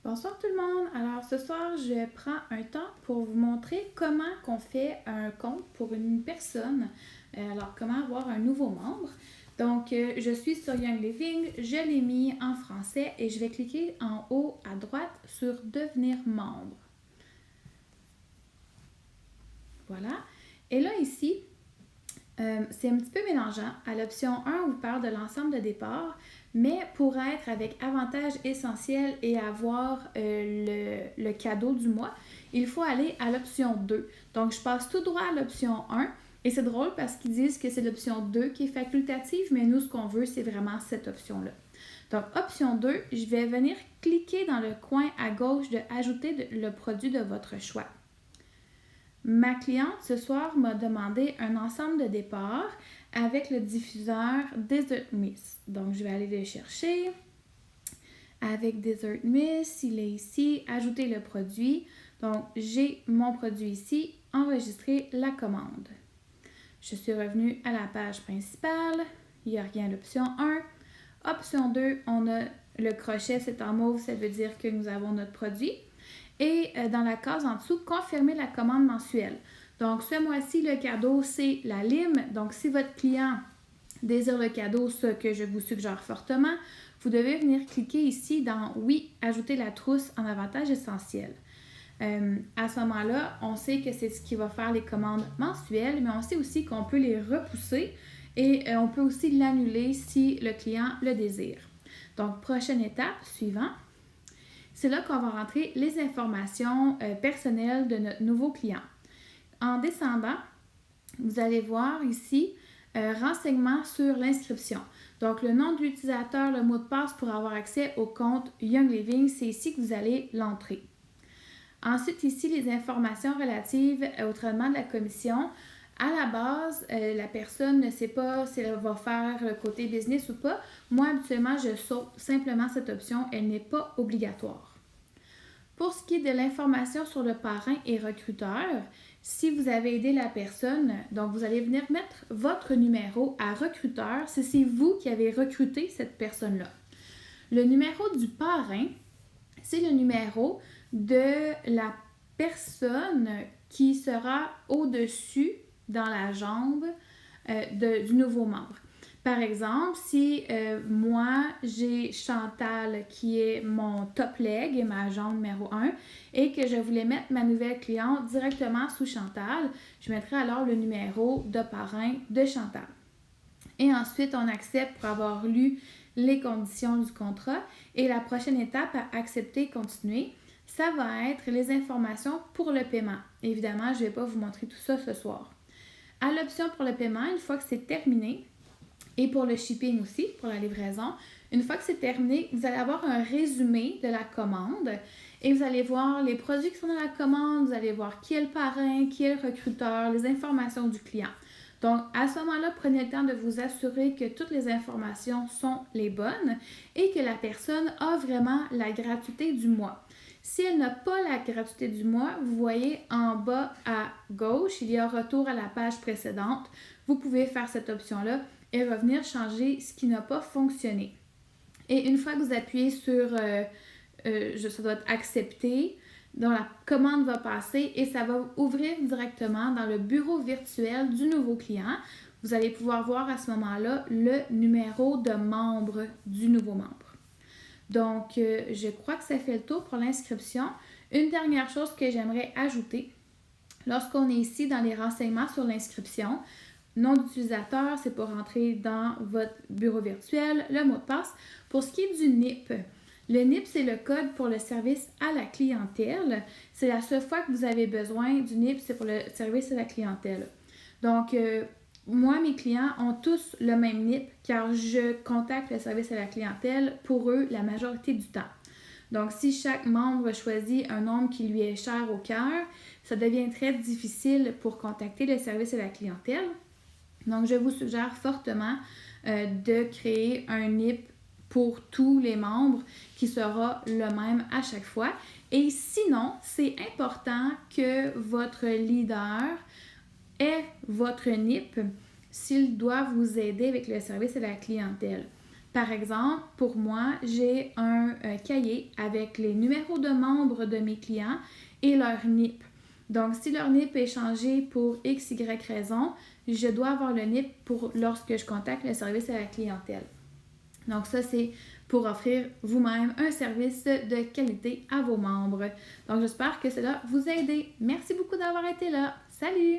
Bonsoir tout le monde. Alors ce soir, je prends un temps pour vous montrer comment qu'on fait un compte pour une personne. Alors comment avoir un nouveau membre. Donc je suis sur Young Living, je l'ai mis en français et je vais cliquer en haut à droite sur devenir membre. Voilà. Et là ici, c'est un petit peu mélangeant. À l'option 1, on vous parle de l'ensemble de départ, mais pour être avec avantage essentiel et avoir le cadeau du mois, il faut aller à l'option 2. Donc, je passe tout droit à l'option 1 et c'est drôle parce qu'ils disent que c'est l'option 2 qui est facultative, mais nous, ce qu'on veut, c'est vraiment cette option-là. Donc, option 2, je vais venir cliquer dans le coin à gauche de ajouter le produit de votre choix. Ma cliente ce soir m'a demandé un ensemble de départ avec le diffuseur Desert Mist. Donc, je vais aller le chercher. Avec Desert Mist, il est ici, ajouter le produit. Donc, j'ai mon produit ici, enregistrer la commande. Je suis revenue à la page principale. Il n'y a rien à l'option 1. Option 2, on a le crochet, c'est en mauve, ça veut dire que nous avons notre produit. Et dans la case en dessous, confirmer la commande mensuelle. Donc, ce mois-ci, le cadeau, c'est la lime. Donc, si votre client désire le cadeau, ce que je vous suggère fortement, vous devez venir cliquer ici dans « Oui, ajouter la trousse en avantage essentiel ». À ce moment-là, on sait que c'est ce qui va faire les commandes mensuelles, mais on sait aussi qu'on peut les repousser et on peut aussi l'annuler si le client le désire. Donc, prochaine étape, suivant. C'est là qu'on va rentrer les informations personnelles de notre nouveau client. En descendant, vous allez voir ici renseignements sur l'inscription. Donc, le nom de l'utilisateur, le mot de passe pour avoir accès au compte Young Living, c'est ici que vous allez l'entrer. Ensuite, ici, les informations relatives au traitement de la commission. À la base, la personne ne sait pas si elle va faire le côté business ou pas. Moi, habituellement, je saute simplement cette option. Elle n'est pas obligatoire. Pour ce qui est de l'information sur le parrain et recruteur, si vous avez aidé la personne, donc vous allez venir mettre votre numéro à recruteur si c'est vous qui avez recruté cette personne-là. Le numéro du parrain, c'est le numéro de la personne qui sera au-dessus dans la jambe du nouveau membre. Par exemple, si moi, j'ai Chantal qui est mon top leg et ma jambe numéro 1 et que je voulais mettre ma nouvelle cliente directement sous Chantal, je mettrai alors le numéro de parrain de Chantal. Et ensuite, on accepte pour avoir lu les conditions du contrat et la prochaine étape à accepter, continuer, ça va être les informations pour le paiement. Évidemment, je ne vais pas vous montrer tout ça ce soir. À l'option pour le paiement, une fois que c'est terminé, et pour le shipping aussi, pour la livraison, une fois que c'est terminé, vous allez avoir un résumé de la commande et vous allez voir les produits qui sont dans la commande, vous allez voir qui est le parrain, qui est le recruteur, les informations du client. Donc, à ce moment-là, prenez le temps de vous assurer que toutes les informations sont les bonnes et que la personne a vraiment la gratuité du mois. Si elle n'a pas la gratuité du mois, vous voyez en bas à gauche, il y a retour à la page précédente. Vous pouvez faire cette option-là et revenir changer ce qui n'a pas fonctionné. Et une fois que vous appuyez sur ça doit être accepté, donc la commande va passer et ça va ouvrir directement dans le bureau virtuel du nouveau client. Vous allez pouvoir voir à ce moment-là le numéro de membre du nouveau membre. Donc, je crois que ça fait le tour pour l'inscription. Une dernière chose que j'aimerais ajouter, lorsqu'on est ici dans les renseignements sur l'inscription, nom d'utilisateur, c'est pour rentrer dans votre bureau virtuel, le mot de passe. Pour ce qui est du NIP, le NIP, c'est le code pour le service à la clientèle. C'est la seule fois que vous avez besoin du NIP, c'est pour le service à la clientèle. Donc, moi, mes clients ont tous le même NIP car je contacte le service à la clientèle pour eux la majorité du temps. Donc, si chaque membre choisit un nombre qui lui est cher au cœur, ça devient très difficile pour contacter le service à la clientèle. Donc, je vous suggère fortement de créer un NIP pour tous les membres qui sera le même à chaque fois. Et sinon, c'est important que votre leader ait votre NIP s'il doit vous aider avec le service à la clientèle. Par exemple, pour moi, j'ai un cahier avec les numéros de membres de mes clients et leur NIP. Donc, si leur NIP est changé pour X, Y raison, je dois avoir le NIP pour lorsque je contacte le service à la clientèle. Donc, ça, c'est pour offrir vous-même un service de qualité à vos membres. Donc, j'espère que cela vous a aidé. Merci beaucoup d'avoir été là. Salut!